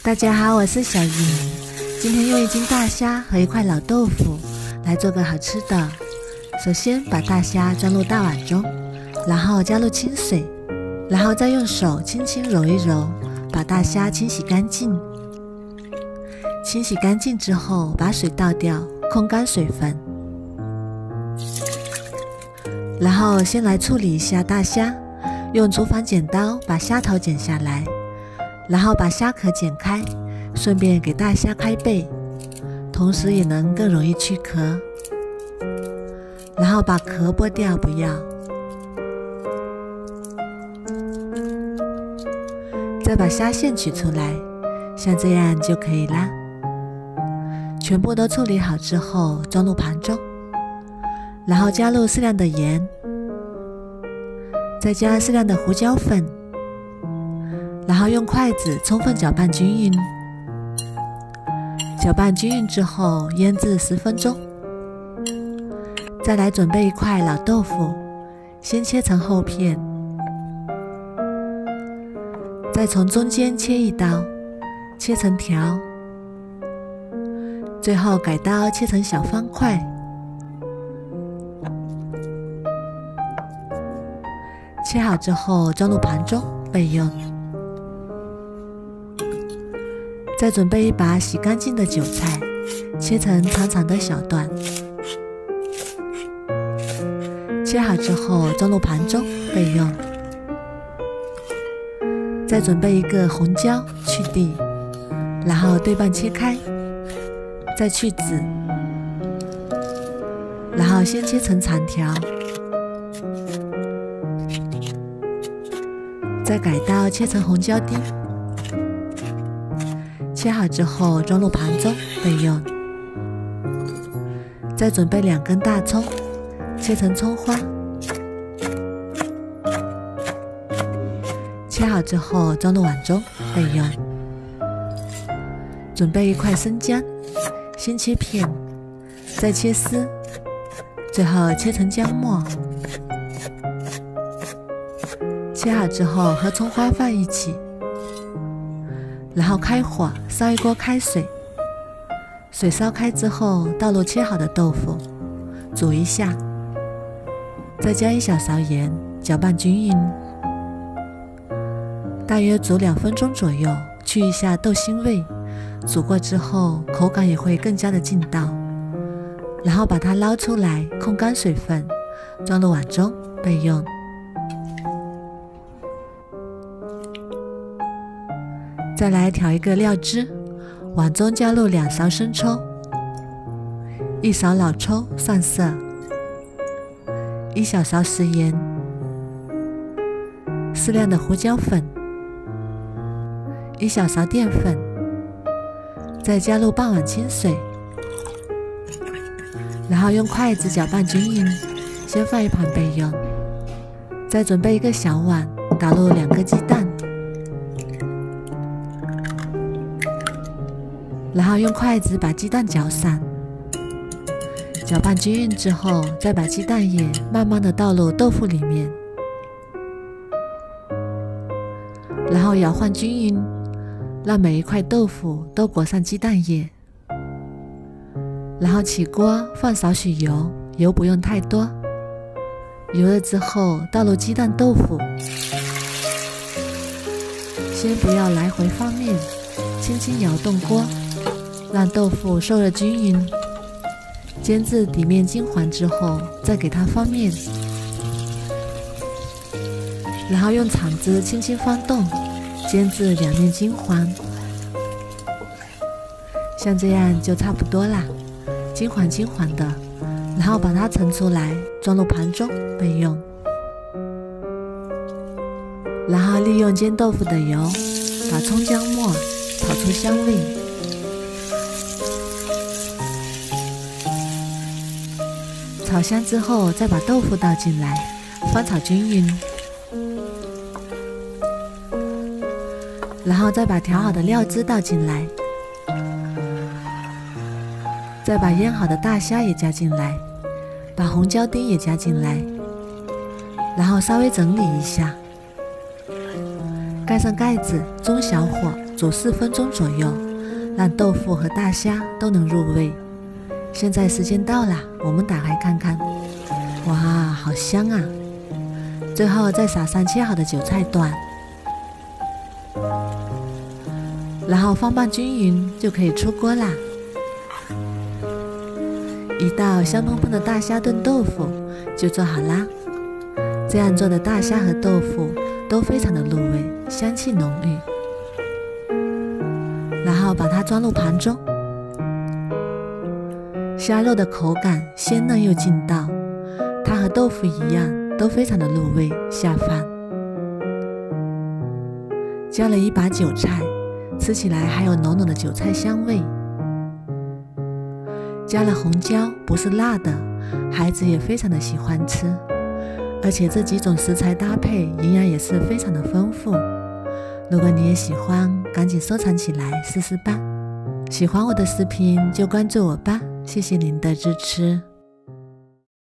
大家好，我是小云。今天用一斤大虾和一块老豆腐来做个好吃的。首先把大虾装入大碗中，然后加入清水，然后再用手轻轻揉一揉，把大虾清洗干净。清洗干净之后，把水倒掉，控干水分。然后先来处理一下大虾，用厨房剪刀把虾头剪下来，然后把虾壳剪开，顺便给大虾开背，同时也能更容易去壳。然后把壳剥掉不要，再把虾线取出来，像这样就可以啦。全部都处理好之后，装入盘中，然后加入适量的盐，再加适量的胡椒粉，然后用筷子充分搅拌均匀。搅拌均匀之后，腌制10分钟。再来准备一块老豆腐，先切成厚片，再从中间切一刀，切成条，最后改刀切成小方块。切好之后装入盘中备用。再准备一把洗干净的韭菜，切成长长的小段。切好之后装入盘中备用。再准备一个红椒，去蒂，然后对半切开，再去籽，然后先切成长条，再改刀切成红椒丁。切好之后装入盘中备用。再准备2根大葱，切成葱花。切好之后装入碗中备用。准备一块生姜，先切片，再切丝，最后切成姜末。切好之后和葱花放一起，然后开火烧一锅开水，水烧开之后倒入切好的豆腐，煮一下，再加1小勺盐，搅拌均匀，大约煮2分钟左右，去一下豆腥味。煮过之后口感也会更加的劲道。然后把它捞出来，控干水分，装入碗中备用。再来调一个料汁，碗中加入2勺生抽，1勺老抽上色，1小勺食盐，适量的胡椒粉，1小勺淀粉，再加入半碗清水，然后用筷子搅拌均匀，先放一旁备用。再准备一个小碗，打入2个鸡蛋，然后用筷子把鸡蛋搅散，搅拌均匀之后，再把鸡蛋液慢慢的倒入豆腐里面，然后摇晃均匀，让每一块豆腐都裹上鸡蛋液。然后起锅放少许油，油不用太多。油热之后倒入鸡蛋豆腐，先不要来回翻面，轻轻摇动锅，让豆腐受热均匀。煎至底面金黄之后，再给它翻面，然后用铲子轻轻翻动，煎至2面金黄。像这样就差不多啦，金黄金黄的。然后把它盛出来，装入盘中备用。然后利用煎豆腐的油，把葱姜末炒出香味。炒香之后，再把豆腐倒进来，翻炒均匀。然后再把调好的料汁倒进来，再把腌好的大虾也加进来，把红椒丁也加进来，然后稍微整理一下，盖上盖子，中小火煮4分钟左右，让豆腐和大虾都能入味。现在时间到了，我们打开看看。哇，好香啊！最后再撒上切好的韭菜段，然后放拌均匀就可以出锅啦。一道香喷喷的大虾炖豆腐就做好啦。这样做的大虾和豆腐都非常的入味，香气浓郁。然后把它装入盘中，虾肉的口感鲜嫩又劲道，它和豆腐一样都非常的入味下饭。加了一把韭菜，吃起来还有浓浓的韭菜香味。加了红椒，不是辣的，孩子也非常的喜欢吃。而且这几种食材搭配营养也是非常的丰富。如果你也喜欢，赶紧收藏起来试试吧。喜欢我的视频就关注我吧，谢谢您的支持。